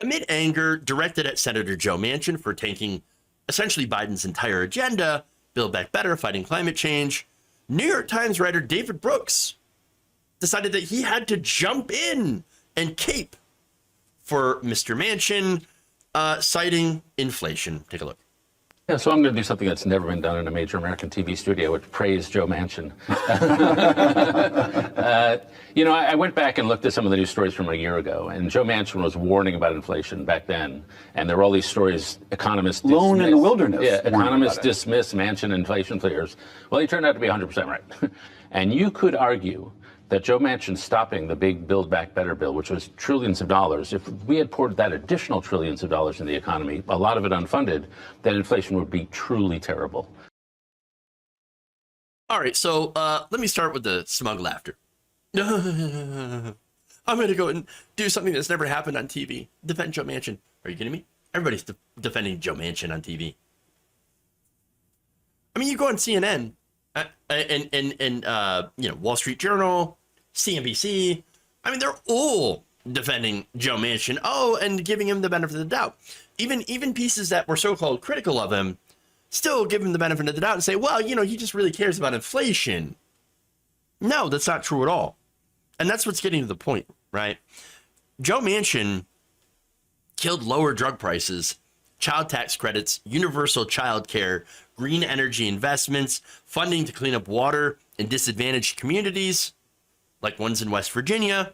Amid anger directed at Senator Joe Manchin for tanking essentially Biden's entire agenda, Build Back Better, fighting climate change, New York Times writer David Brooks decided that he had to jump in and cape for Mr. Manchin, citing inflation. Take a look. Yeah, so I'm going to do something that's never been done in a major American TV studio, which praise Joe Manchin. I went back and looked at some of the news stories from a year ago, and Joe Manchin was warning about inflation back then. And there were all these stories, economists Lone in the wilderness. Yeah, economists dismiss Manchin inflation fears. Well, he turned out to be 100% right. And you could argue that Joe Manchin stopping the big Build Back Better bill, which was trillions of dollars, if we had poured that additional trillions of dollars in the economy, a lot of it unfunded, then inflation would be truly terrible. All right, so let me start with the smug laughter. I'm going to go and do something that's never happened on TV. Defend Joe Manchin. Are you kidding me? Everybody's defending Joe Manchin on TV. I mean, you go on CNN and Wall Street Journal, CNBC. I mean, they're all defending Joe Manchin. Oh, and giving him the benefit of the doubt. Even pieces that were so-called critical of him still give him the benefit of the doubt and say, well, he just really cares about inflation. No, that's not true at all. And that's what's getting to the point, right? Joe Manchin killed lower drug prices, child tax credits, universal child care, green energy investments, funding to clean up water in disadvantaged communities, like ones in West Virginia,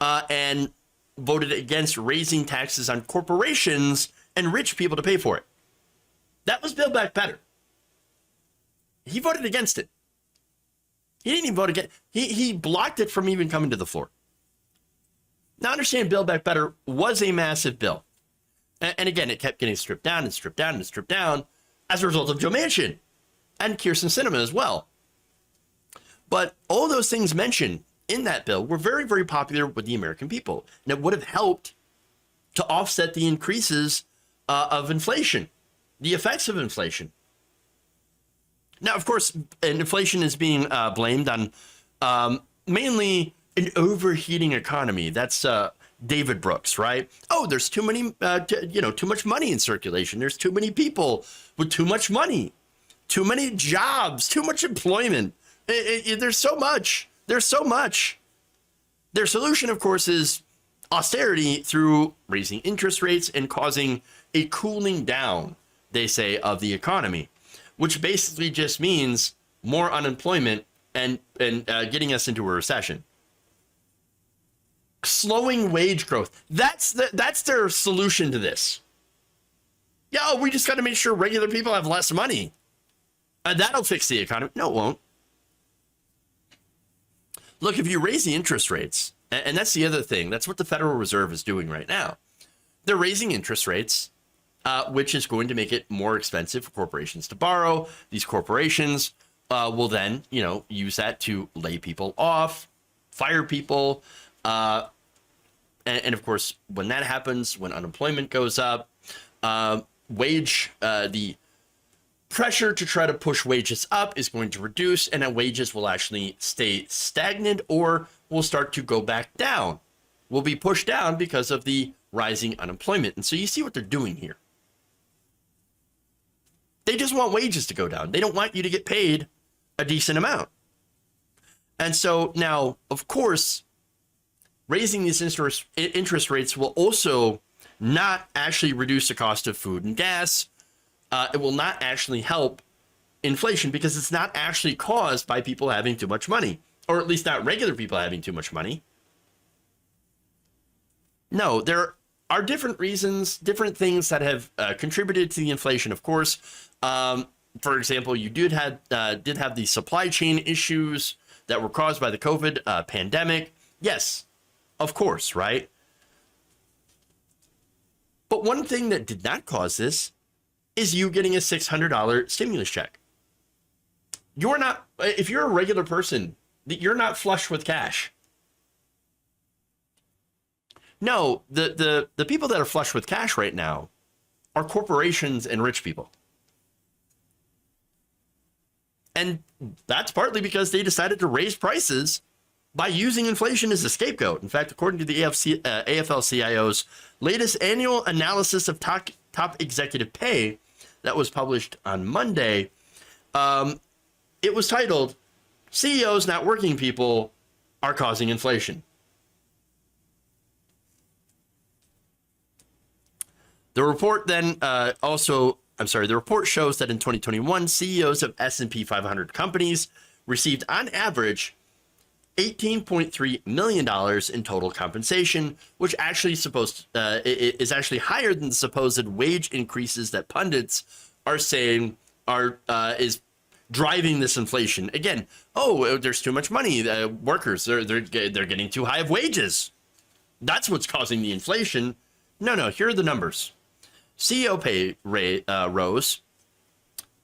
and voted against raising taxes on corporations and rich people to pay for it. That was Build Back Better. He voted against it. He didn't even vote against it. He blocked it from even coming to the floor. Now, understand, Build Back Better was a massive bill. And again, it kept getting stripped down and stripped down and stripped down as a result of Joe Manchin and Kyrsten Sinema as well. But all those things mentioned in that bill were very, very popular with the American people. And it would have helped to offset the increases of inflation, the effects of inflation. Now, of course, inflation is being blamed on mainly an overheating economy. That's David Brooks, right? Oh, there's too much money in circulation. There's too many people with too much money, too many jobs, too much employment. There's so much. There's so much. Their solution, of course, is austerity through raising interest rates and causing a cooling down, they say, of the economy, which basically just means more unemployment and getting us into a recession. Slowing wage growth. That's their solution to this. Yeah, we just got to make sure regular people have less money. That'll fix the economy. No, it won't. Look, if you raise the interest rates, and that's the other thing, that's what the Federal Reserve is doing right now. They're raising interest rates, which is going to make it more expensive for corporations to borrow. These corporations will then, use that to lay people off, fire people. And of course, when that happens, when unemployment goes up, the pressure to try to push wages up is going to reduce, and that wages will actually stay stagnant or will start to go back down. Will be pushed down because of the rising unemployment. And so you see what they're doing here. They just want wages to go down. They don't want you to get paid a decent amount. And so now, of course, raising these interest rates will also not actually reduce the cost of food and gas. It will not actually help inflation because it's not actually caused by people having too much money, or at least not regular people having too much money. No, there are different reasons, different things that have contributed to the inflation, of course. For example, you did have the supply chain issues that were caused by the COVID pandemic. Yes, of course, right? But one thing that did not cause this is you getting a $600 stimulus check. You're not, if you're a regular person, you're not flush with cash. No, the people that are flush with cash right now are corporations and rich people. And that's partly because they decided to raise prices by using inflation as a scapegoat. In fact, according to the AFL-CIO's latest annual analysis of top executive pay that was published on Monday, it was titled, CEOs, Not Working People, Are Causing Inflation. The report then the report shows that in 2021, CEOs of S&P 500 companies received on average $18.3 million in total compensation, which actually is actually higher than the supposed wage increases that pundits are saying is driving this inflation. Again, there's too much money. Workers, they're getting too high of wages. That's what's causing the inflation. No, here are the numbers. CEO pay rose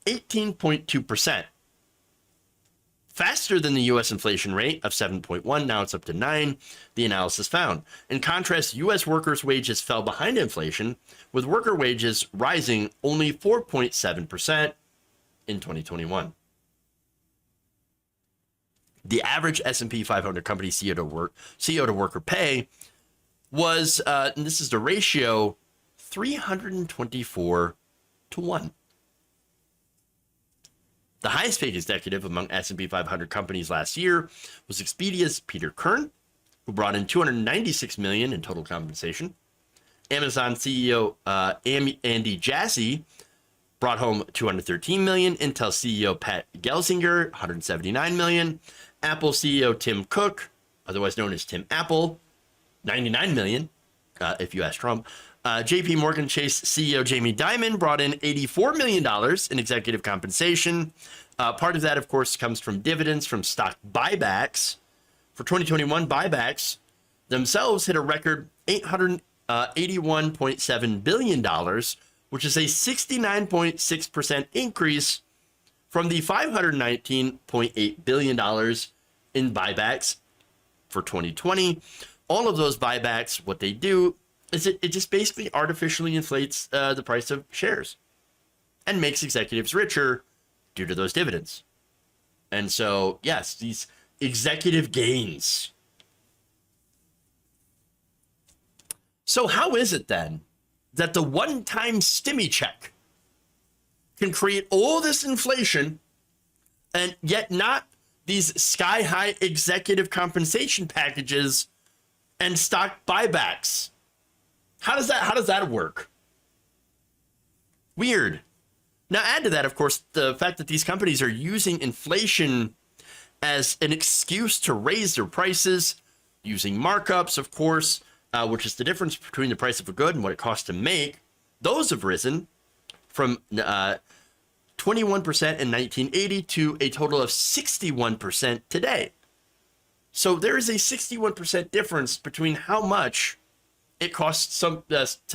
18.2%. Faster than the U.S. inflation rate of 7.1, now it's up to 9, the analysis found. In contrast, U.S. workers' wages fell behind inflation, with worker wages rising only 4.7% in 2021. The average S&P 500 company CEO to worker pay was, and this is the ratio, 324 to 1. The highest paid executive among S&P 500 companies last year was Expedia's Peter Kern, who brought in $296 million in total compensation. Amazon CEO Andy Jassy brought home $213 million. Intel CEO Pat Gelsinger, $179 million. Apple CEO Tim Cook, otherwise known as Tim Apple, $99 million, if you ask Trump. JP Morgan Chase CEO Jamie Dimon brought in $84 million in executive compensation. Part of that, of course, comes from dividends from stock buybacks. For 2021, buybacks themselves hit a record $881.7 billion, which is a 69.6% increase from the $519.8 billion in buybacks for 2020. All of those buybacks, what they do is it just basically artificially inflates the price of shares and makes executives richer due to those dividends. And so, yes, these executive gains. So how is it then that the one-time stimmy check can create all this inflation and yet not these sky-high executive compensation packages and stock buybacks? How does that work? Weird. Now add to that, of course, the fact that these companies are using inflation as an excuse to raise their prices, using markups, of course, which is the difference between the price of a good and what it costs to make. Those have risen from 21% in 1980 to a total of 61% today. So there is a 61% difference between how much it costs to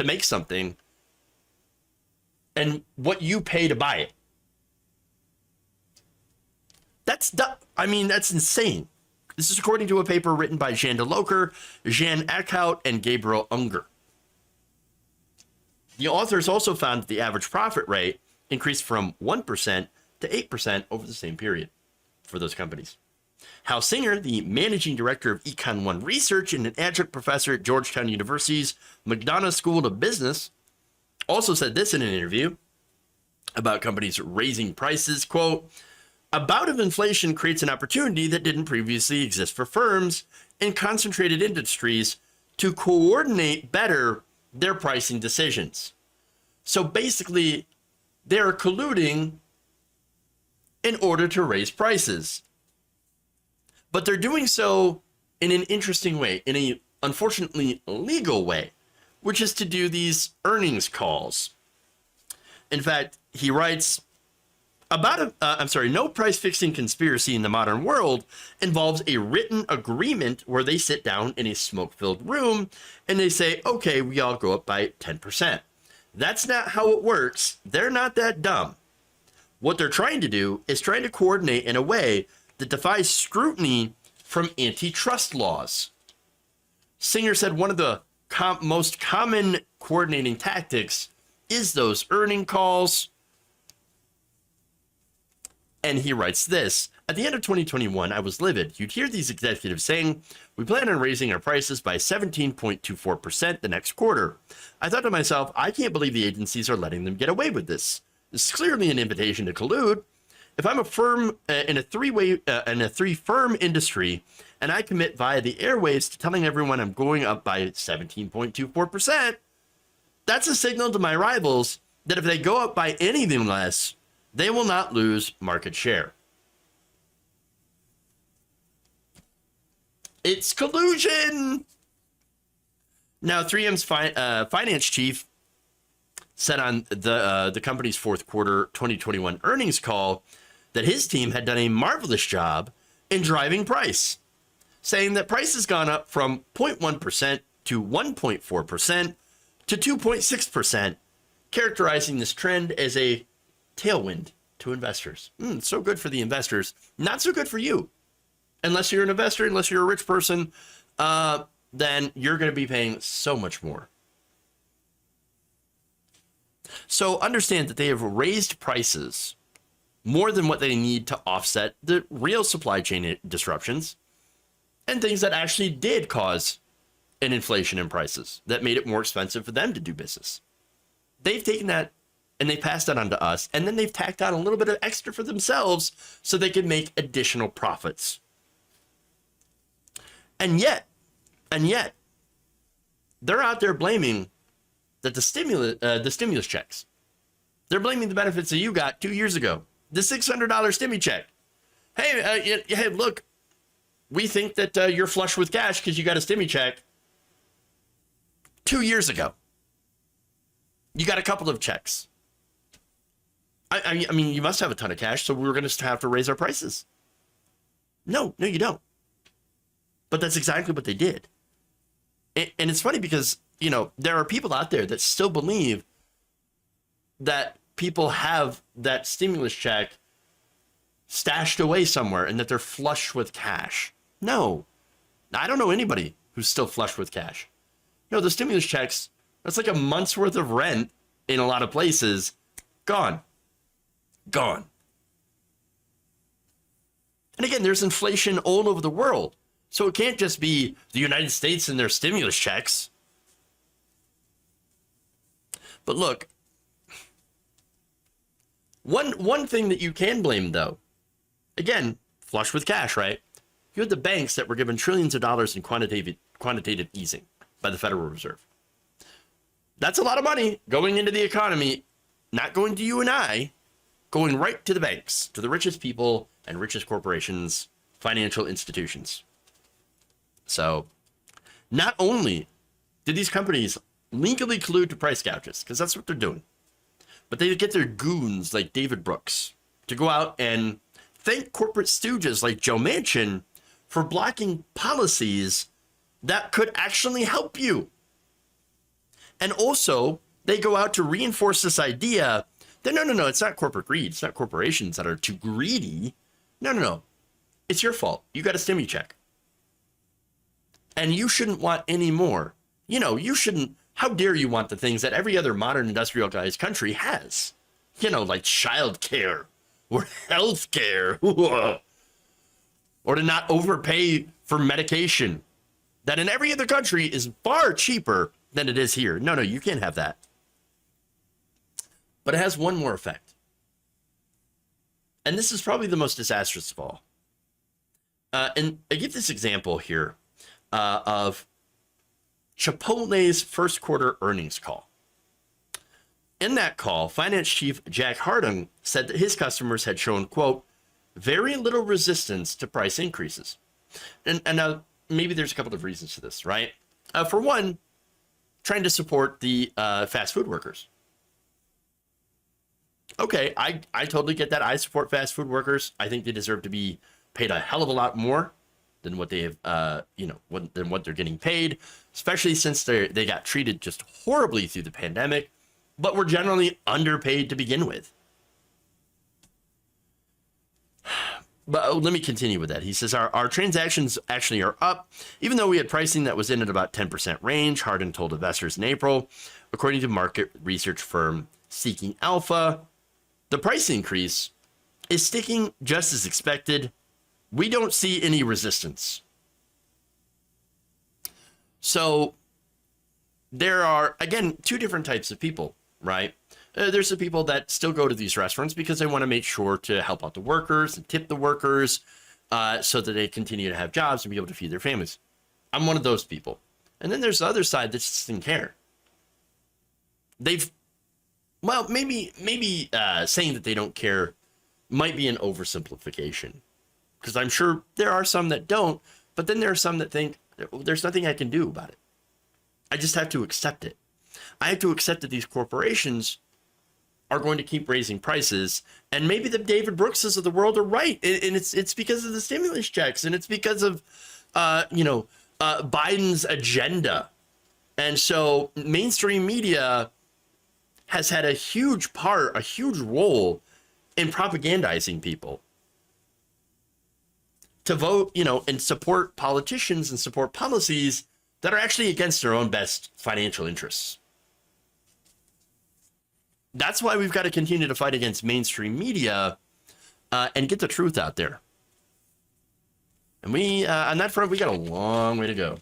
make something and what you pay to buy it. That's insane. This is according to a paper written by Jan de Loker, Jan Eckhout, and Gabriel Unger. The authors also found that the average profit rate increased from 1% to 8% over the same period for those companies. Hal Singer, the managing director of Econ 1 Research and an adjunct professor at Georgetown University's McDonough School of Business, also said this in an interview about companies raising prices, quote, "A bout of inflation creates an opportunity that didn't previously exist for firms in concentrated industries to coordinate better their pricing decisions." So basically, they're colluding in order to raise prices. But they're doing so in an interesting way, in a unfortunately legal way, which is to do these earnings calls. In fact, he writes, no price fixing conspiracy in the modern world involves a written agreement where they sit down in a smoke-filled room and they say, okay, we all go up by 10%. That's not how it works. They're not that dumb. What they're trying to do is trying to coordinate in a way that defies scrutiny from antitrust laws. Singer said one of the most common coordinating tactics is those earning calls. And he writes this, At the end of 2021, I was livid. You'd hear these executives saying, we plan on raising our prices by 17.24% the next quarter. I thought to myself, I can't believe the agencies are letting them get away with this. This is clearly an invitation to collude. If I'm a firm in a three-firm industry and I commit via the airwaves to telling everyone I'm going up by 17.24%, that's a signal to my rivals that if they go up by anything less, they will not lose market share. It's collusion. Now, 3M's finance chief said on the company's fourth quarter 2021 earnings call that his team had done a marvelous job in driving price, saying that price has gone up from 0.1% to 1.4% to 2.6%, characterizing this trend as a tailwind to investors. So good for the investors, not so good for you. Unless you're an investor, unless you're a rich person, then you're going to be paying so much more. So understand that they have raised prices more than what they need to offset the real supply chain disruptions and things that actually did cause an inflation in prices that made it more expensive for them to do business. They've taken that and they passed that on to us, and then they've tacked on a little bit of extra for themselves so they can make additional profits. And yet, they're out there blaming that the stimulus checks. They're blaming the benefits that you got 2 years ago. The $600 stimmy check. Hey, look, we think that you're flush with cash because you got a stimmy check 2 years ago. You got a couple of checks. I mean, you must have a ton of cash, so we're going to have to raise our prices. No, you don't. But that's exactly what they did. And it's funny because, there are people out there that still believe that people have that stimulus check stashed away somewhere and that they're flush with cash. No, I don't know anybody who's still flush with cash. No, the stimulus checks, that's like a month's worth of rent in a lot of places. Gone. And again, there's inflation all over the world. So it can't just be the United States and their stimulus checks. But look, one thing that you can blame, though, again, flush with cash, right? You had the banks that were given trillions of dollars in quantitative easing by the Federal Reserve. That's a lot of money going into the economy, not going to you and I, going right to the banks, to the richest people and richest corporations, financial institutions. So not only did these companies legally collude to price gouges, because that's what they're doing, but they get their goons like David Brooks to go out and thank corporate stooges like Joe Manchin for blocking policies that could actually help you. And also, they go out to reinforce this idea that no, it's not corporate greed. It's not corporations that are too greedy. No. It's your fault. You got a stimmy check. And you shouldn't want any more. You shouldn't. How dare you want the things that every other modern industrialized country has? Like childcare or healthcare, or to not overpay for medication that in every other country is far cheaper than it is here. No, you can't have that. But it has one more effect. And this is probably the most disastrous of all. And I give this example here of Chipotle's first quarter earnings call. In that call, finance chief Jack Harding said that his customers had shown, quote, very little resistance to price increases. And now maybe there's a couple of reasons to this, right? For one, trying to support the fast food workers. Okay, I totally get that. I support fast food workers. I think they deserve to be paid a hell of a lot more than what they have, than what they're getting paid, especially since they got treated just horribly through the pandemic, but were generally underpaid to begin with. But let me continue with that. He says, our transactions actually are up, even though we had pricing that was in at about 10% range, Hardin told investors in April. According to market research firm Seeking Alpha, the price increase is sticking just as expected We don't see any resistance. So there are, again, two different types of people, right? There's the people that still go to these restaurants because they want to make sure to help out the workers and tip the workers so that they continue to have jobs and be able to feed their families. I'm one of those people. And then there's the other side that just didn't care. Well, maybe saying that they don't care might be an oversimplification, because I'm sure there are some that don't, but then there are some that think there's nothing I can do about it. I just have to accept it. I have to accept that these corporations are going to keep raising prices, and maybe the David Brookses of the world are right, and it's because of the stimulus checks, and it's because of Biden's agenda. And so mainstream media has had a huge role in propagandizing people to vote, and support politicians and support policies that are actually against their own best financial interests. That's why we've got to continue to fight against mainstream media and get the truth out there. And we, on that front, we got a long way to go.